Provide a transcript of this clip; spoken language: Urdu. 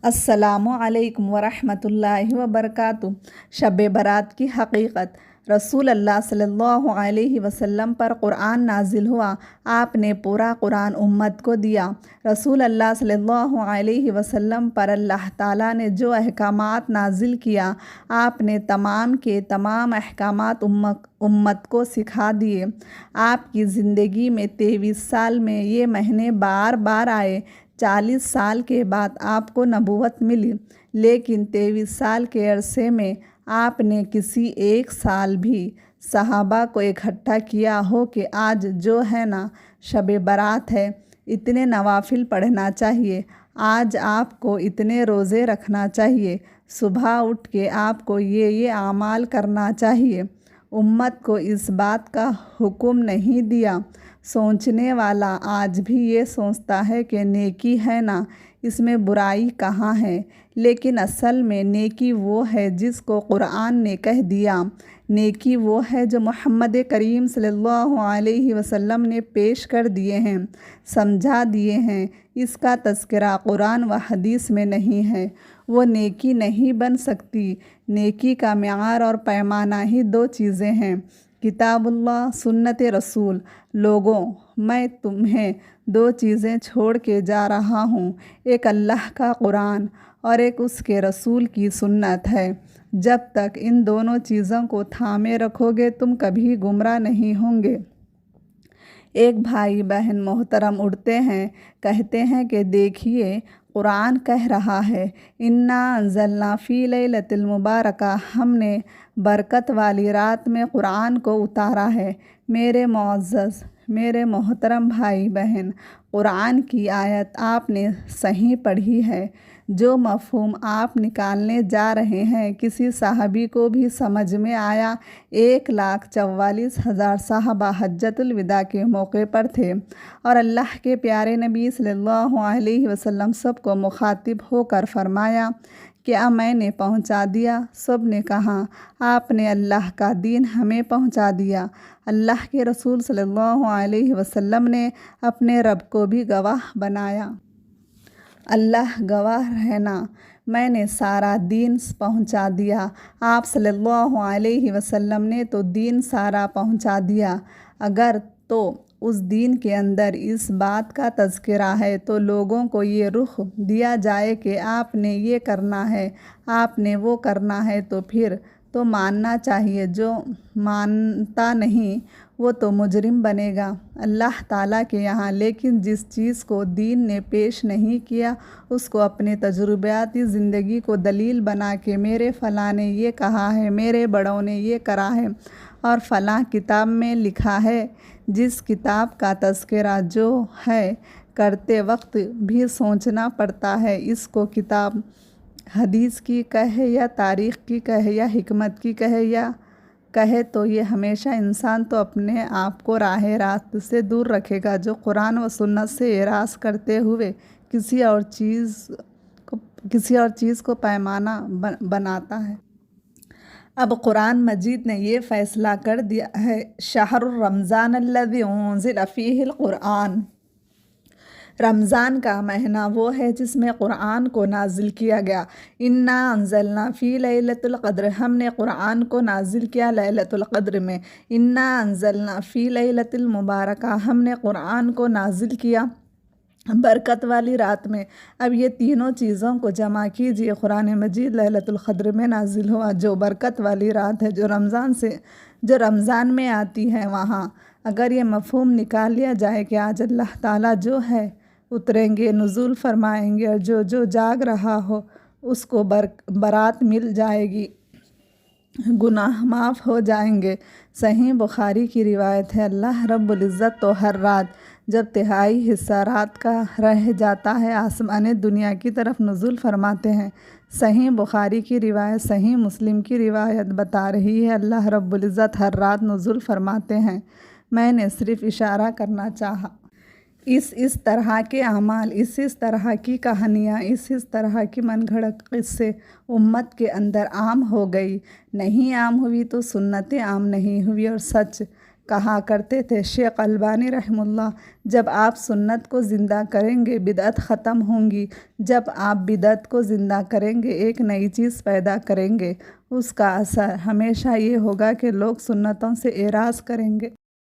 السلام علیکم ورحمۃ اللہ وبرکاتہ۔ شب برات کی حقیقت۔ رسول اللہ صلی اللہ علیہ وسلم پر قرآن نازل ہوا۔ آپ نے پورا قرآن امت کو دیا۔ رسول اللہ صلی اللہ علیہ وسلم پر اللہ تعالیٰ نے جو احکامات نازل کیا، آپ نے تمام کے تمام احکامات امت کو سکھا دیے۔ آپ کی زندگی میں 23 سال میں یہ مہینے بار بار آئے۔ 40 سال کے بعد آپ کو نبوت ملی، لیکن 23 سال کے عرصے میں آپ نے کسی ایک سال بھی صحابہ کو اکٹھا کیا ہو کہ آج جو ہے نا شب برات ہے، اتنے نوافل پڑھنا چاہیے، آج آپ کو اتنے روزے رکھنا چاہیے، صبح اٹھ کے آپ کو یہ اعمال کرنا چاہیے۔ امت کو اس بات کا حکم نہیں دیا۔ سوچنے والا آج بھی یہ سوچتا ہے کہ نیکی ہے نا، اس میں برائی کہاں ہے، لیکن اصل میں نیکی وہ ہے جس کو قرآن نے کہہ دیا۔ نیکی وہ ہے جو محمد کریم صلی اللہ علیہ وسلم نے پیش کر دیے ہیں، سمجھا دیے ہیں۔ اس کا تذکرہ قرآن و حدیث میں نہیں ہے، وہ نیکی نہیں بن سکتی۔ نیکی کا معیار اور پیمانہ ہی دو چیزیں ہیں، کتاب اللہ، سنت رسول۔ لوگوں، میں تمہیں دو چیزیں چھوڑ کے جا رہا ہوں، ایک اللہ کا قرآن اور ایک اس کے رسول کی سنت ہے۔ جب تک ان دونوں چیزوں کو تھامے رکھو گے تم کبھی گمراہ نہیں ہوں گے۔ ایک بھائی بہن محترم اٹھتے ہیں، کہتے ہیں کہ دیکھیے قرآن کہہ رہا ہے، انا انزلنا فی لیلۃ المبارکہ، ہم نے برکت والی رات میں قرآن کو اتارا ہے۔ میرے معزز، میرے محترم بھائی بہن، قرآن کی آیت آپ نے صحیح پڑھی ہے۔ جو مفہوم آپ نکالنے جا رہے ہیں کسی صحابی کو بھی سمجھ میں آیا؟ 1,44,000 صحابہ حجۃ الوداع کے موقع پر تھے اور اللہ کے پیارے نبی صلی اللہ علیہ وسلم سب کو مخاطب ہو کر فرمایا، کیا میں نے پہنچا دیا؟ سب نے کہا، آپ نے اللہ کا دین ہمیں پہنچا دیا۔ اللہ کے رسول صلی اللہ علیہ وسلم نے اپنے رب کو بھی گواہ بنایا۔ اللہ گواہ رہنا، میں نے سارا دین پہنچا دیا۔ آپ صلی اللہ علیہ وسلم نے تو دین سارا پہنچا دیا۔ اگر تو اس دین کے اندر اس بات کا تذکرہ ہے تو لوگوں کو یہ رخ دیا جائے کہ آپ نے یہ کرنا ہے، آپ نے وہ کرنا ہے، تو پھر تو ماننا چاہیے۔ جو مانتا نہیں وہ تو مجرم بنے گا اللہ تعالیٰ کے یہاں۔ لیکن جس چیز کو دین نے پیش نہیں کیا اس کو اپنے تجرباتی زندگی کو دلیل بنا کے میرے فلاں نے یہ کہا ہے، میرے بڑوں نے یہ کرا ہے اور فلاں کتاب میں لکھا ہے، جس کتاب کا تذکرہ جو ہے کرتے وقت بھی سوچنا پڑتا ہے، اس کو کتاب حدیث کی کہے یا تاریخ کی کہے یا حکمت کی کہے تو یہ ہمیشہ انسان تو اپنے آپ کو راہ راست سے دور رکھے گا، جو قرآن و سنت سے اعراض کرتے ہوئے کسی اور چیز کو پیمانہ بناتا ہے۔ اب قرآن مجید نے یہ فیصلہ کر دیا ہے، شہر رمضان الذی انزل فیہ القرآن، رمضان کا مہینہ وہ ہے جس میں قرآن کو نازل کیا گیا۔ انا انزلنا فی لیلۃ القدر، ہم نے قرآن کو نازل کیا لیلۃ القدر میں۔ انا انزلنا فی لیلۃ المبارکہ، ہم نے قرآن کو نازل کیا برکت والی رات میں۔ اب یہ تینوں چیزوں کو جمع کیجئے، قرآن مجید لیلۃ القدر میں نازل ہوا، جو برکت والی رات ہے، جو رمضان میں آتی ہے۔ وہاں اگر یہ مفہوم نکال لیا جائے کہ آج اللہ تعالیٰ جو ہے اتریں گے، نزول فرمائیں گے، اور جو جاگ رہا ہو اس کو برات مل جائے گی، گناہ معاف ہو جائیں گے۔ صحیح بخاری کی روایت ہے، اللہ رب العزت تو ہر رات جب تہائی حصہ رات کا رہ جاتا ہے آسمان دنیا کی طرف نزول فرماتے ہیں۔ صحیح بخاری کی روایت، صحیح مسلم کی روایت بتا رہی ہے اللہ رب العزت ہر رات نزول فرماتے ہیں۔ میں نے صرف اشارہ کرنا چاہا۔ اس طرح کے اعمال، اس طرح کی کہانیاں، اس طرح کی من گھڑت قصے امت کے اندر عام ہو گئی۔ نہیں عام ہوئی تو سنتیں عام نہیں ہوئی اور سچ کہا کرتے تھے شیخ البانی رحمہ اللہ، جب آپ سنت کو زندہ کریں گے بدعت ختم ہوں گی، جب آپ بدعت کو زندہ کریں گے ایک نئی چیز پیدا کریں گے، اس کا اثر ہمیشہ یہ ہوگا کہ لوگ سنتوں سے اعراض کریں گے۔